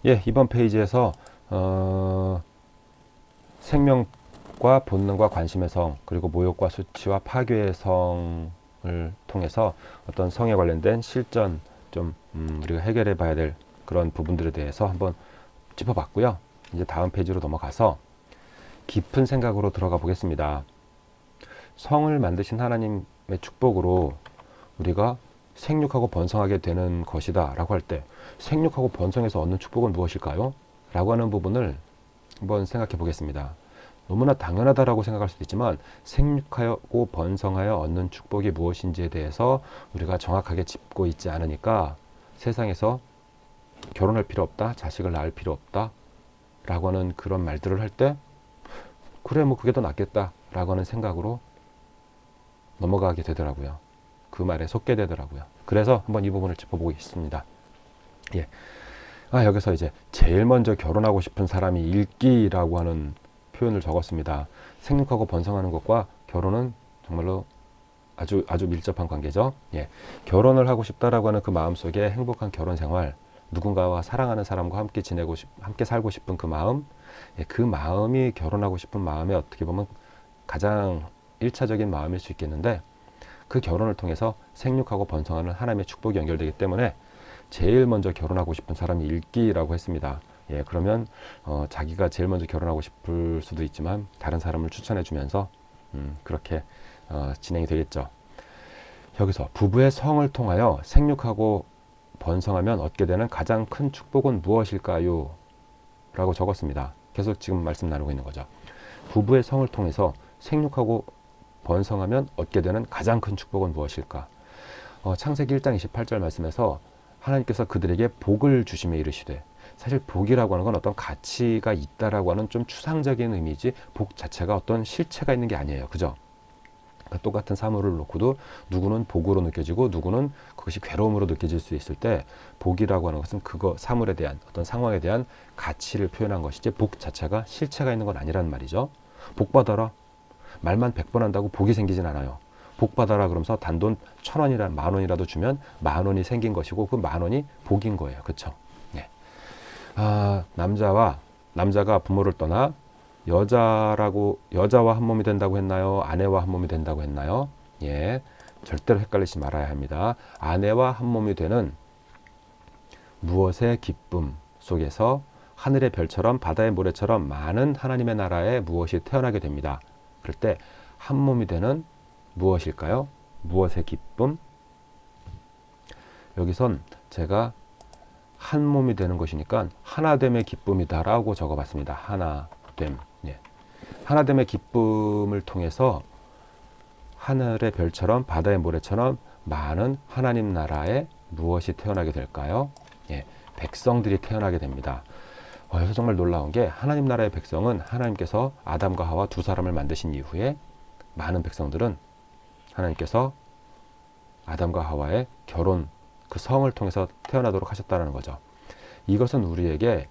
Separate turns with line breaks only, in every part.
예, 이번 페이지에서 생명과 본능과 관심의 성, 그리고 모욕과 수치와 파괴의 성을 통해서 어떤 성에 관련된 실전 좀 우리가 해결해 봐야 될 그런 부분들에 대해서 한번 짚어봤고요. 이제 다음 페이지로 넘어가서 깊은 생각으로 들어가 보겠습니다. 성을 만드신 하나님의 축복으로 우리가 생육하고 번성하게 되는 것이다 라고 할 때, 생육하고 번성해서 얻는 축복은 무엇일까요? 라고 하는 부분을 한번 생각해 보겠습니다. 너무나 당연하다라고 생각할 수도 있지만, 생육하고 번성하여 얻는 축복이 무엇인지에 대해서 우리가 정확하게 짚고 있지 않으니까 세상에서 결혼할 필요 없다, 자식을 낳을 필요 없다 라고 하는 그런 말들을 할 때, 그래 뭐 그게 더 낫겠다 라고 하는 생각으로 넘어가게 되더라고요. 그 말에 속게 되더라고요. 그래서 한번 이 부분을 짚어보겠습니다. 예. 여기서 이제 제일 먼저 결혼하고 싶은 사람이 일기라고 하는 표현을 적었습니다. 생육하고 번성하는 것과 결혼은 정말로 아주 밀접한 관계죠. 예. 결혼을 하고 싶다라고 하는 그 마음 속에 행복한 결혼 생활, 누군가와 사랑하는 사람과 함께 함께 살고 싶은 그 마음, 예, 그 마음이 결혼하고 싶은 마음에 어떻게 보면 가장 1차적인 마음일 수 있겠는데, 그 결혼을 통해서 생육하고 번성하는 하나님의 축복이 연결되기 때문에 제일 먼저 결혼하고 싶은 사람이 일기라고 했습니다. 예, 그러면 자기가 제일 먼저 결혼하고 싶을 수도 있지만 다른 사람을 추천해 주면서 그렇게 진행이 되겠죠. 여기서 부부의 성을 통하여 생육하고 번성하면 얻게 되는 가장 큰 축복은 무엇일까요? 라고 적었습니다. 계속 지금 말씀 나누고 있는 거죠. 부부의 성을 통해서 생육하고 번성하면 얻게 되는 가장 큰 축복은 무엇일까? 창세기 1장 28절 말씀에서 하나님께서 그들에게 복을 주심에 이르시되, 사실 복이라고 하는 건 어떤 가치가 있다라고 하는 좀 추상적인 의미지, 복 자체가 어떤 실체가 있는 게 아니에요. 그죠? 그러니까 똑같은 사물을 놓고도 누구는 복으로 느껴지고 누구는 그것이 괴로움으로 느껴질 수 있을 때, 복이라고 하는 것은 그거 사물에 대한 어떤 상황에 대한 가치를 표현한 것이지 복 자체가 실체가 있는 건 아니라는 말이죠. 복 받아라. 말만 100번 한다고 복이 생기진 않아요. 복 받아라 그러면서 단돈 1,000원이라 10,000원이라도 주면 10,000원이 생긴 것이고, 그 10,000원이 복인 거예요. 그렇죠? 예. 남자가 부모를 떠나 여자와 한 몸이 된다고 했나요? 아내와 한 몸이 된다고 했나요? 예. 절대로 헷갈리지 말아야 합니다. 아내와 한 몸이 되는 무엇의 기쁨 속에서 하늘의 별처럼 바다의 모래처럼 많은 하나님의 나라에 무엇이 태어나게 됩니다. 그럴 때 한 몸이 되는 무엇일까요? 무엇의 기쁨? 여기선 제가 한 몸이 되는 것이니까 하나됨의 기쁨이다라고 적어봤습니다. 하나됨. 예. 하나됨의 기쁨을 통해서 하늘의 별처럼 바다의 모래처럼 많은 하나님 나라에 무엇이 태어나게 될까요? 예. 백성들이 태어나게 됩니다. 여기서 정말 놀라운 게, 하나님 나라의 백성은 하나님께서 아담과 하와 두 사람을 만드신 이후에 많은 백성들은 하나님께서 아담과 하와의 결혼, 그 성을 통해서 태어나도록 하셨다는 거죠. 이것은 우리에게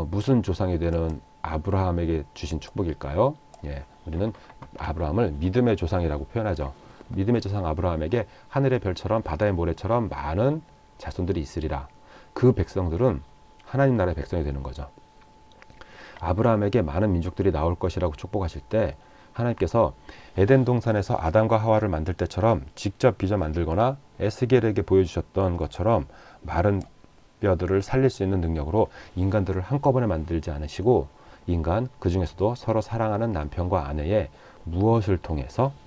무슨 조상이 되는 아브라함에게 주신 축복일까요? 예, 우리는 아브라함을 믿음의 조상이라고 표현하죠. 믿음의 조상 아브라함에게 하늘의 별처럼 바다의 모래처럼 많은 자손들이 있으리라. 그 백성들은 하나님 나라의 백성이 되는 거죠. 아브라함에게 많은 민족들이 나올 것이라고 축복하실 때, 하나님께서 에덴 동산에서 아담과 하와를 만들 때처럼 직접 빚어 만들거나 에스겔에게 보여주셨던 것처럼 마른 뼈들을 살릴 수 있는 능력으로 인간들을 한꺼번에 만들지 않으시고, 인간 그 중에서도 서로 사랑하는 남편과 아내의 무엇을 통해서라고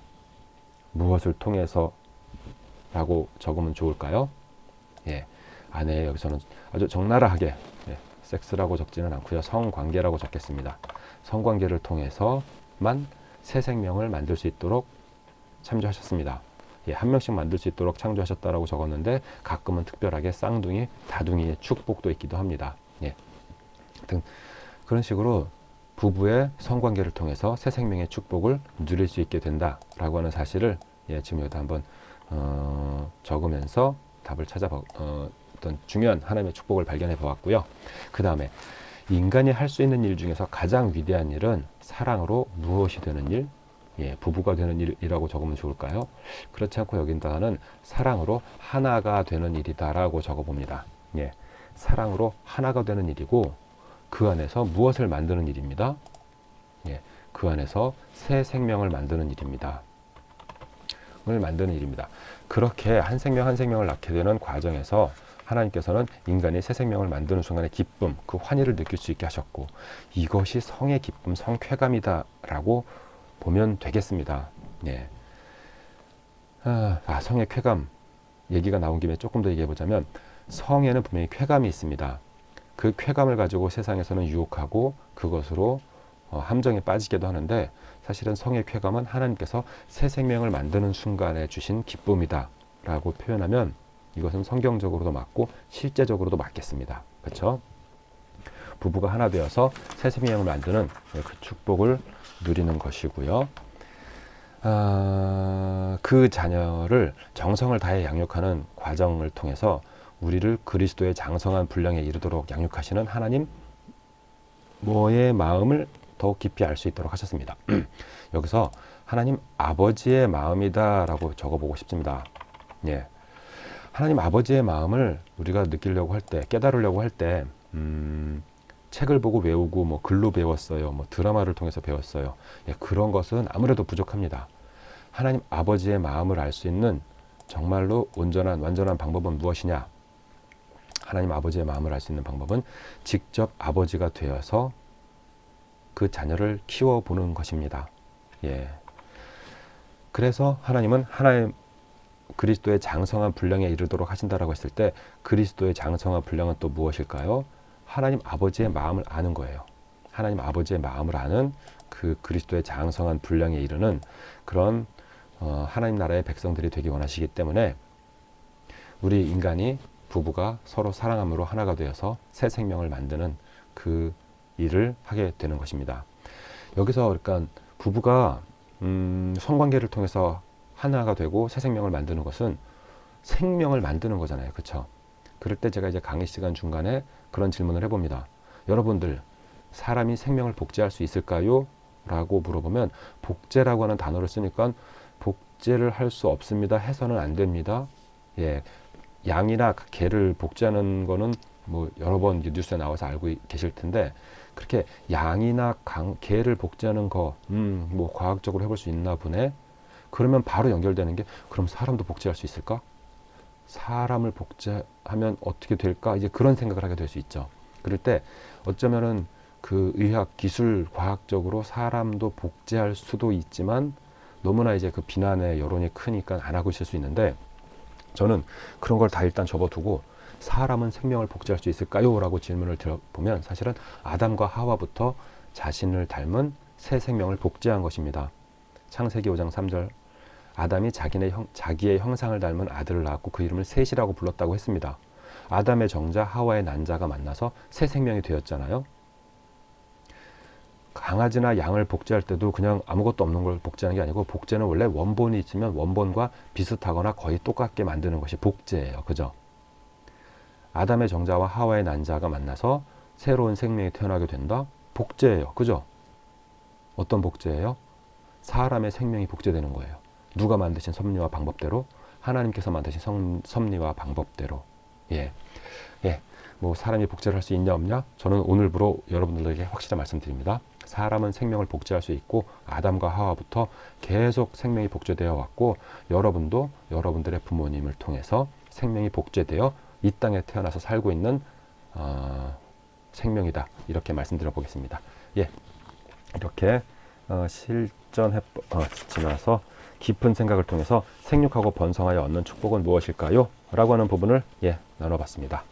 적으면 좋을까요? 예, 아내, 여기서는 아주 적나라하게, 예, 섹스라고 적지는 않고요, 성관계라고 적겠습니다. 성관계를 통해서만 새 생명을 만들 수 있도록 창조하셨습니다. 예, 한 명씩 만들 수 있도록 창조하셨다라고 적었는데, 가끔은 특별하게 쌍둥이, 다둥이의 축복도 있기도 합니다. 예, 하여튼 그런 식으로 부부의 성관계를 통해서 새 생명의 축복을 누릴 수 있게 된다라고 하는 사실을, 예, 지금 여기다 한번 적으면서 답을 어떤 중요한 하나님의 축복을 발견해 보았고요. 그 다음에 인간이 할 수 있는 일 중에서 가장 위대한 일은 사랑으로 무엇이 되는 일? 예, 부부가 되는 일이라고 적으면 좋을까요? 그렇지 않고 여긴다는 사랑으로 하나가 되는 일이다라고 적어봅니다. 예, 사랑으로 하나가 되는 일이고 그 안에서 무엇을 만드는 일입니다. 예, 그 안에서 새 생명을 만드는 일입니다. 그렇게 한 생명 한 생명을 낳게 되는 과정에서 하나님께서는 인간이 새 생명을 만드는 순간의 기쁨, 그 환희를 느낄 수 있게 하셨고 이것이 성의 기쁨, 성쾌감이다 라고 보면 되겠습니다. 예. 성의 쾌감 얘기가 나온 김에 조금 더 얘기해 보자면 성에는 분명히 쾌감이 있습니다. 그 쾌감을 가지고 세상에서는 유혹하고 그것으로 함정에 빠지기도 하는데 사실은 성의 쾌감은 하나님께서 새 생명을 만드는 순간에 주신 기쁨이다 라고 표현하면 이것은 성경적으로도 맞고 실제적으로도 맞겠습니다. 그렇죠? 부부가 하나 되어서 새 생명을 만드는 그 축복을 누리는 것이고요. 그 자녀를 정성을 다해 양육하는 과정을 통해서 우리를 그리스도의 장성한 분량에 이르도록 양육하시는 하나님 뭐의 마음을 더욱 깊이 알 수 있도록 하셨습니다. 여기서 하나님 아버지의 마음이다 라고 적어보고 싶습니다. 예. 하나님 아버지의 마음을 우리가 느끼려고 할 때, 깨달으려고 할 때, 책을 보고 외우고 뭐 글로 배웠어요. 뭐 드라마를 통해서 배웠어요. 예, 그런 것은 아무래도 부족합니다. 하나님 아버지의 마음을 알 수 있는 정말로 온전한 완전한 방법은 무엇이냐? 하나님 아버지의 마음을 알 수 있는 방법은 직접 아버지가 되어서 그 자녀를 키워보는 것입니다. 예. 그래서 하나님은 하나님 그리스도의 장성한 분량에 이르도록 하신다라고 했을 때 그리스도의 장성한 분량은 또 무엇일까요? 하나님 아버지의 마음을 아는 거예요. 하나님 아버지의 마음을 아는 그 그리스도의 장성한 분량에 이르는 그런 하나님 나라의 백성들이 되기 원하시기 때문에 우리 인간이 부부가 서로 사랑함으로 하나가 되어서 새 생명을 만드는 그 일을 하게 되는 것입니다. 여기서 그러니까 부부가 성관계를 통해서 하나가 되고 새 생명을 만드는 것은 생명을 만드는 거잖아요. 그렇죠? 그럴 때 제가 이제 강의 시간 중간에 그런 질문을 해봅니다. 여러분들 사람이 생명을 복제할 수 있을까요? 라고 물어보면 복제라고 하는 단어를 쓰니까 복제를 할 수 없습니다. 해서는 안 됩니다. 예, 양이나 개를 복제하는 거는 뭐 여러 번 뉴스에 나와서 알고 계실 텐데 그렇게 양이나 개를 복제하는 거 뭐 과학적으로 해볼 수 있나 보네. 그러면 바로 연결되는 게 그럼 사람도 복제할 수 있을까? 사람을 복제하면 어떻게 될까? 이제 그런 생각을 하게 될 수 있죠. 그럴 때 어쩌면은 그 의학, 기술, 과학적으로 사람도 복제할 수도 있지만 너무나 이제 그 비난의 여론이 크니까 안 하고 있을 수 있는데 저는 그런 걸 다 일단 접어두고 사람은 생명을 복제할 수 있을까요? 라고 질문을 들어보면 사실은 아담과 하와부터 자신을 닮은 새 생명을 복제한 것입니다. 창세기 5장 3절 아담이 자기의 형상을 닮은 아들을 낳았고 그 이름을 셋이라고 불렀다고 했습니다. 아담의 정자 하와의 난자가 만나서 새 생명이 되었잖아요. 강아지나 양을 복제할 때도 그냥 아무것도 없는 걸 복제하는 게 아니고 복제는 원래 원본이 있으면 원본과 비슷하거나 거의 똑같게 만드는 것이 복제예요. 그죠? 아담의 정자와 하와의 난자가 만나서 새로운 생명이 태어나게 된다? 복제예요. 그죠? 어떤 복제예요? 사람의 생명이 복제되는 거예요. 누가 만드신 섭리와 방법대로? 하나님께서 만드신 섭리와 방법대로. 예. 뭐 사람이 복제를 할 수 있냐 없냐? 저는 오늘부로 여러분들에게 확실히 말씀드립니다. 사람은 생명을 복제할 수 있고 아담과 하와부터 계속 생명이 복제되어 왔고 여러분도 여러분들의 부모님을 통해서 생명이 복제되어 이 땅에 태어나서 살고 있는 생명이다. 이렇게 말씀드려 보겠습니다. 예. 이렇게 지나서 깊은 생각을 통해서 생육하고 번성하여 얻는 축복은 무엇일까요? 라고 하는 부분을 나눠봤습니다.